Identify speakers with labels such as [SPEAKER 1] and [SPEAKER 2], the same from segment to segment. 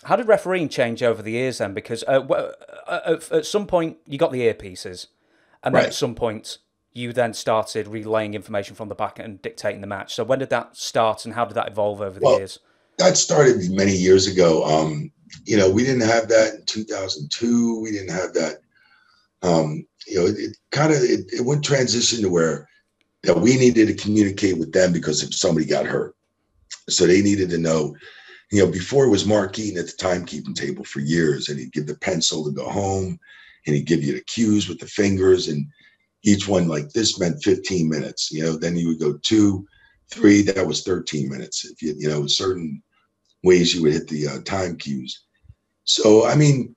[SPEAKER 1] How did refereeing change over the years then? Because at some point you got the earpieces, and then at
[SPEAKER 2] Right.
[SPEAKER 1] some point you then started relaying information from the back and dictating the match. So when did that start, and how did that evolve over the
[SPEAKER 2] Well,
[SPEAKER 1] years?
[SPEAKER 2] that started many years ago. We didn't have that in 2002. We didn't have that. It kind of it went transition to where that we needed to communicate with them because if somebody got hurt, so they needed to know. Before it was Mark Eaton at the timekeeping table for years, and he'd give the pencil to go home, and he'd give you the cues with the fingers, and each one like this meant 15 minutes. Then you would go 2, 3, that was 13 minutes. If certain ways you would hit the time cues. So I mean,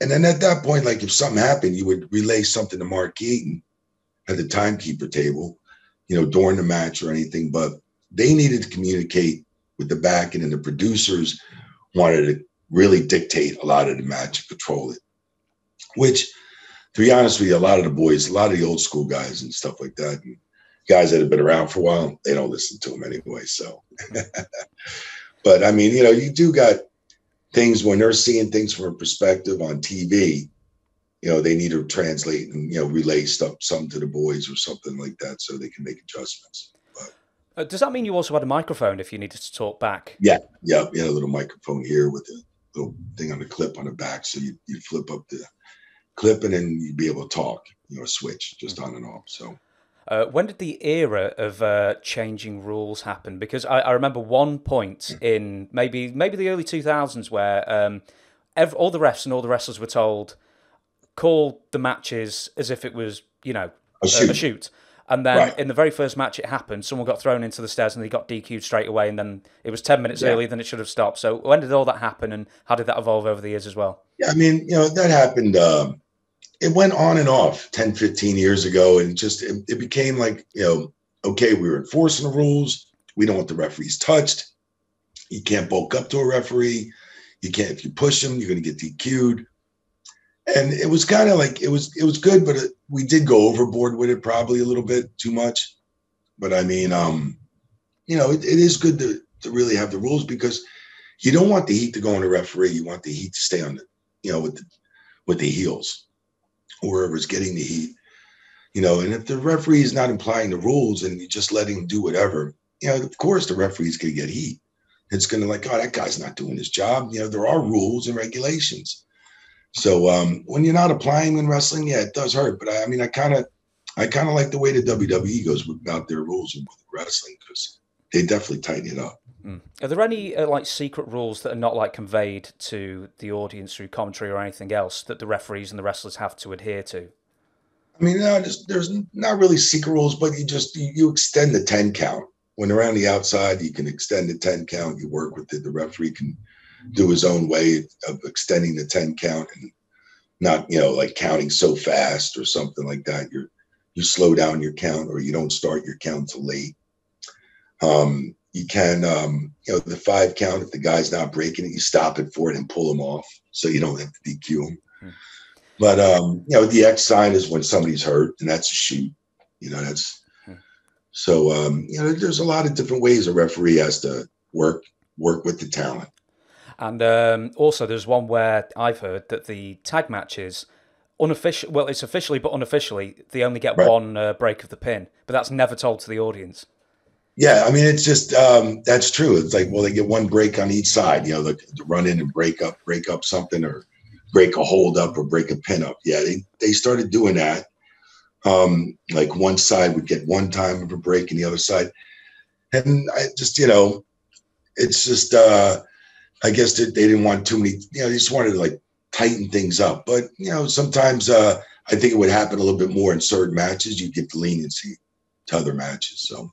[SPEAKER 2] and then at that point, like if something happened, you would relay something to Mark Eaton at the timekeeper table, during the match or anything. But they needed to communicate with the back, and then the producers wanted to really dictate a lot of the match and control it. Which, to be honest with you, a lot of the boys, a lot of the old school guys and stuff like that, and guys that have been around for a while, they don't listen to them anyway. So, but I mean, you do got things when they're seeing things from a perspective on TV. They need to translate and relay something to the boys or something like that so they can make adjustments. But
[SPEAKER 1] Does that mean you also had a microphone if you needed to talk back?
[SPEAKER 2] yeah, yeah, a little microphone here with a little thing on the clip on the back, so you flip up the clip and then you'd be able to talk. Switch just on and off. So
[SPEAKER 1] When did the era of changing rules happen? Because I remember one point in maybe the early 2000s where all the refs and all the wrestlers were told, call the matches as if it was,
[SPEAKER 2] a
[SPEAKER 1] a
[SPEAKER 2] shoot,
[SPEAKER 1] shoot. And then
[SPEAKER 2] right?
[SPEAKER 1] in the very first match it happened, someone got thrown into the stairs and they got DQ'd straight away, and then it was 10 minutes
[SPEAKER 2] Yeah,
[SPEAKER 1] earlier than it should have stopped. So when did all that happen, and how did that evolve over the years as well?
[SPEAKER 2] yeah. I mean, that happened. It went on and off 10, 15 years ago, and it became like okay, we were enforcing the rules. We don't want the referees touched. You can't bulk up to a referee. You can't, if you push them, you're going to get DQ'd. And it was kind of like it was good, but we did go overboard with it probably a little bit too much. But I mean, it is good to really have the rules because you don't want the heat to go on the referee. You want the heat to stay on with the heels, whoever's getting the heat. And if the referee is not implying the rules and you just letting him do whatever, of course the referee's going to get heat. It's going to like, oh, that guy's not doing his job. There are rules and regulations. So when you're not applying in wrestling, yeah, it does hurt. But I mean, I kind of like the way the WWE goes about their rules in wrestling because they definitely tighten it up.
[SPEAKER 1] Are there any like secret rules that are not like conveyed to the audience through commentary or anything else that the referees and the wrestlers have to adhere to?
[SPEAKER 2] I mean, no, there's not really secret rules, but you extend the 10 count. When they're on the outside, you can extend the 10 count. You work with it. The referee can do his own way of extending the 10 count and not, like counting so fast or something like that. You slow down your count or you don't start your count till late. You can, the 5 count, if the guy's not breaking it, you stop it for it and pull him off so you don't have to DQ him. But, the X sign is when somebody's hurt and that's a shoot, that's so, there's a lot of different ways a referee has to work with the talent.
[SPEAKER 1] And also, there's one where I've heard that the tag matches, unofficial, well, it's officially but unofficially, they only get
[SPEAKER 2] Right.
[SPEAKER 1] one break of the pin, but that's never told to the audience.
[SPEAKER 2] Yeah, I mean, it's just that's true. It's like, well, they get one break on each side, to run in and break up something or break a hold up or break a pin up. Yeah, they started doing that. Like one side would get one time of a break and the other side. And I just, it's just I guess that they didn't want too many, they just wanted to like tighten things up. But, sometimes I think it would happen a little bit more in certain matches. You give the leniency to other matches. So